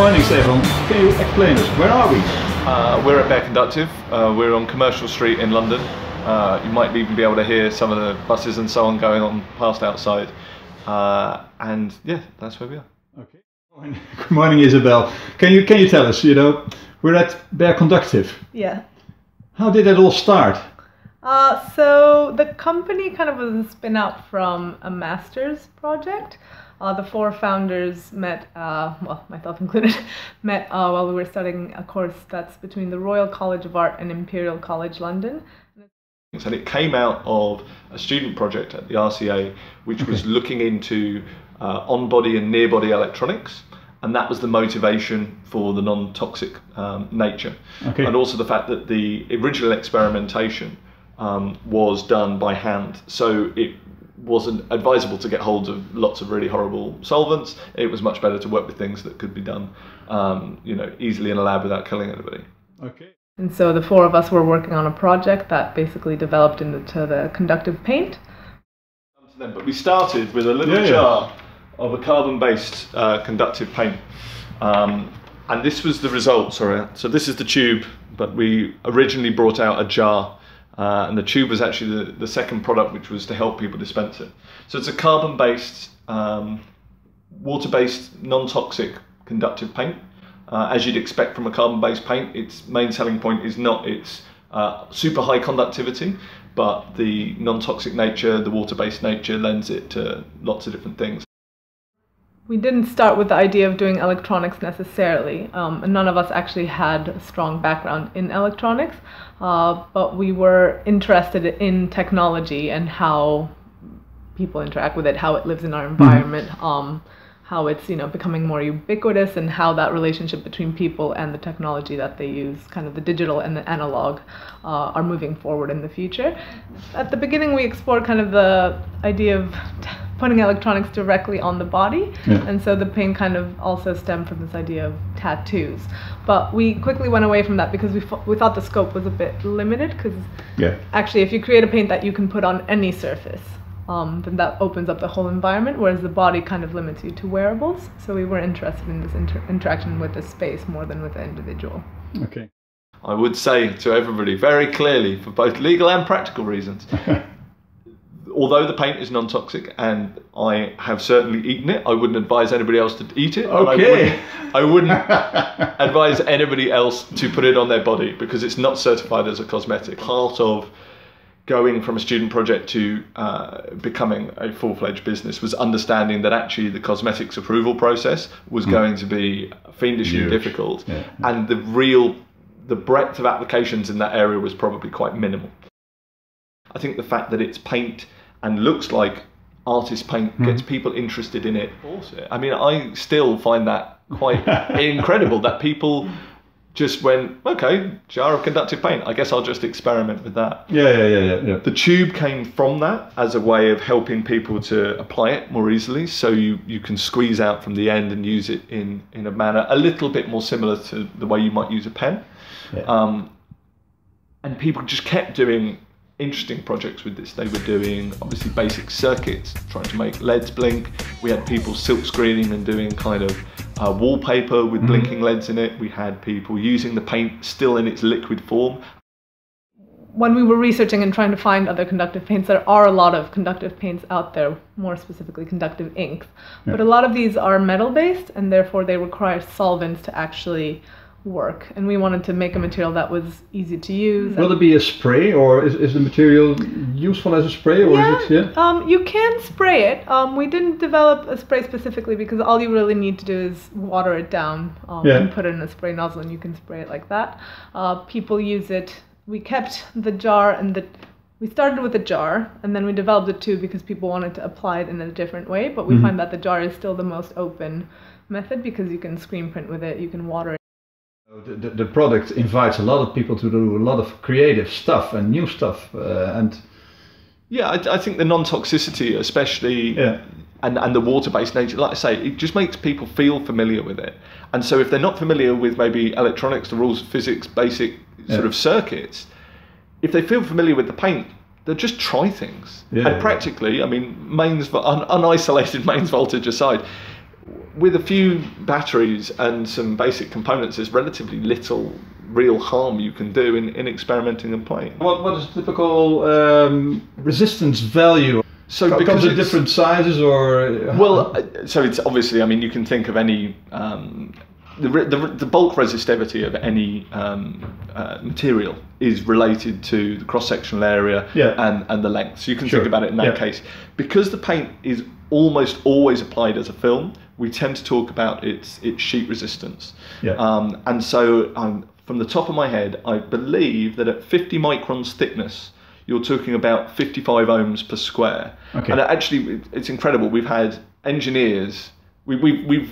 morning, Stefan. Can you explain us, where are we? We're at Bare Conductive. We're on Commercial Street in London. You might even be able to hear some of the buses and so on going on past outside. And yeah, that's where we are. Okay. Good morning, Isabel. Can you tell us, we're at Bare Conductive. Yeah. How did it all start? So the company kind of was a spin out from a master's project. The four founders met, well, myself included, met while we were studying a course that's between the Royal College of Art and Imperial College London. And it came out of a student project at the RCA, which was looking into on-body and near-body electronics. And that was the motivation for the non-toxic nature. Okay. And also the fact that the original experimentation was done by hand. So it wasn't advisable to get hold of lots of really horrible solvents. It was much better to work with things that could be done easily in a lab without killing anybody. Okay. And so the four of us were working on a project that basically developed into the conductive paint. But we started with a little jar of a carbon-based conductive paint. And this was the result, sorry. So this is the tube, but we originally brought out a jar. And the tube was actually the second product, which was to help people dispense it. So it's a carbon-based, water-based, non-toxic conductive paint. As you'd expect from a carbon-based paint, its main selling point is not its super high conductivity, but the non-toxic nature, the water-based nature lends it to lots of different things. We didn't start with the idea of doing electronics necessarily. And none of us actually had a strong background in electronics, but we were interested in technology and how people interact with it, how it lives in our environment, how it's becoming more ubiquitous, and how that relationship between people and the technology that they use, kind of the digital and the analog, are moving forward in the future. At the beginning, we explored kind of the idea of putting electronics directly on the body, and so the paint kind of also stemmed from this idea of tattoos. But we quickly went away from that because we thought the scope was a bit limited, because actually if you create a paint that you can put on any surface, then that opens up the whole environment, whereas the body kind of limits you to wearables. So we were interested in this interaction with the space more than with the individual. Okay. I would say to everybody very clearly, for both legal and practical reasons, although the paint is non-toxic, and I have certainly eaten it, I wouldn't advise anybody else to eat it. Okay. I wouldn't advise anybody else to put it on their body, because it's not certified as a cosmetic. Part of going from a student project to becoming a full-fledged business was understanding that actually the cosmetics approval process was going to be fiendishly difficult, and the breadth of applications in that area was probably quite minimal. I think the fact that it's paint and looks like artist paint gets people interested in it. I mean, I still find that quite incredible that people just went, okay, jar of conductive paint, I guess I'll just experiment with that. Yeah. The tube came from that as a way of helping people to apply it more easily, so you can squeeze out from the end and use it in a manner a little bit more similar to the way you might use a pen. And people just kept doing interesting projects with this. They were doing obviously basic circuits, trying to make LEDs blink. We had people silk screening and doing kind of wallpaper with blinking LEDs in it. We had people using the paint still in its liquid form. When we were researching and trying to find other conductive paints, there are a lot of conductive paints out there, more specifically conductive inks. But a lot of these are metal-based, and therefore they require solvents to actually work, and we wanted to make a material that was easy to use. Will it be a spray, or is the material useful as a spray, or is it? You can spray it. We didn't develop a spray specifically because all you really need to do is water it down and put it in a spray nozzle, and you can spray it like that. People use it. We kept the jar, and we started with a jar, and then we developed the tube because people wanted to apply it in a different way. But we find that the jar is still the most open method because you can screen print with it, you can water it. The product invites a lot of people to do a lot of creative stuff and new stuff, and I think the non-toxicity, especially, and the water-based nature, like I say, it just makes people feel familiar with it. And so if they're not familiar with maybe electronics, the rules of physics, basic sort of circuits, if they feel familiar with the paint, they'll just try things. And practically, I mean, unisolated mains voltage aside, with a few batteries and some basic components, there's relatively little real harm you can do in experimenting and playing. What is typical resistance value? So because of different sizes, or well, so it's obviously, I mean, you can think of any the bulk resistivity of any material is related to the cross-sectional area and the length. So you can think about it in that case. Because the paint is almost always applied as a film, we tend to talk about its sheet resistance. And so from the top of my head, I believe that at 50 microns thickness, you're talking about 55 ohms per square. And actually, it's incredible. We've had engineers, we've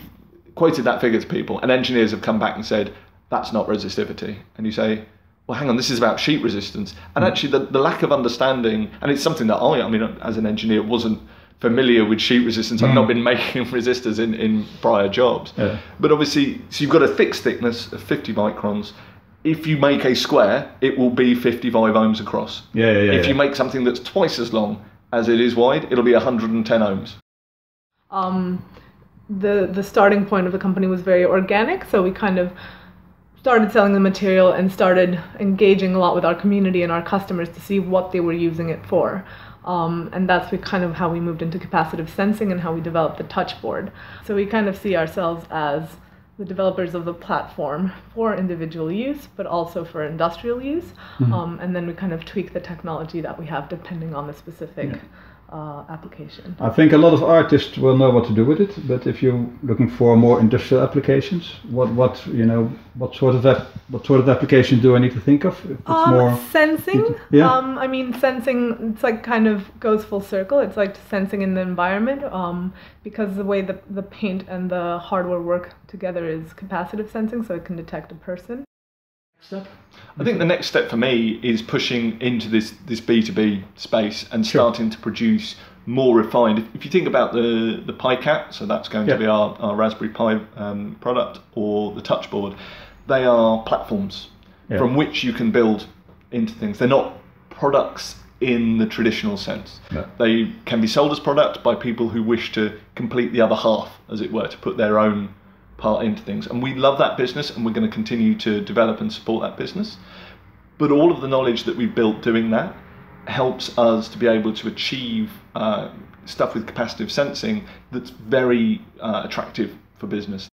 quoted that figure to people, and engineers have come back and said, that's not resistivity. And you say, well, hang on, this is about sheet resistance. And actually, the lack of understanding, and it's something that I mean, as an engineer, wasn't familiar with sheet resistance. I've not been making resistors in prior jobs. But obviously, so you've got a fixed thickness of 50 microns. If you make a square, it will be 55 ohms across. If you make something that's twice as long as it is wide, it'll be 110 ohms. The starting point of the company was very organic, so we kind of started selling the material and started engaging a lot with our community and our customers to see what they were using it for. And that's kind of how we moved into capacitive sensing and how we developed the touchboard. So we kind of see ourselves as the developers of the platform for individual use, but also for industrial use. And then we kind of tweak the technology that we have depending on the specific application. I think a lot of artists will know what to do with it, but if you're looking for more industrial applications, what sort of application do I need to think of? If it's more sensing. I mean, sensing, it's like kind of goes full circle. It's like sensing in the environment, because the way the paint and the hardware work together is capacitive sensing, so it can detect a person. I think the next step for me is pushing into this B2B space and starting to produce more refined. If you think about the Pi Cat, so that's going to be our Raspberry Pi product, or the touchboard, they are platforms from which you can build into things. They're not products in the traditional sense. They can be sold as product by people who wish to complete the other half, as it were, to put their own part into things. And we love that business, and we're going to continue to develop and support that business. But all of the knowledge that we've built doing that helps us to be able to achieve stuff with capacitive sensing that's very attractive for business.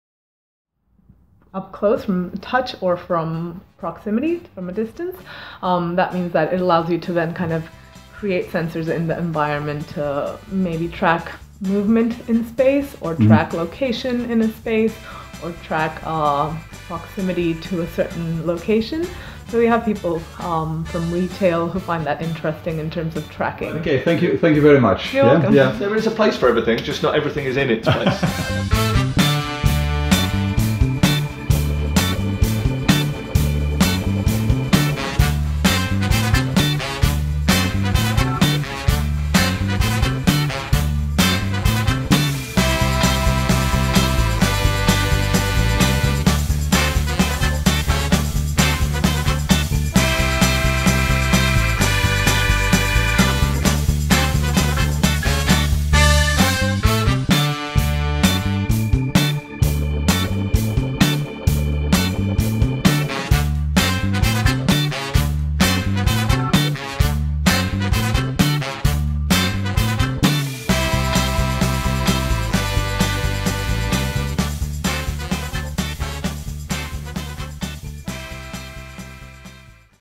Up close, from touch or from proximity, from a distance, that means that it allows you to then kind of create sensors in the environment to maybe track movement in space, or track location in a space, or track proximity to a certain location. So we have people from retail who find that interesting in terms of tracking. Okay, thank you very much. You're welcome. There is a place for everything, just not everything is in its place.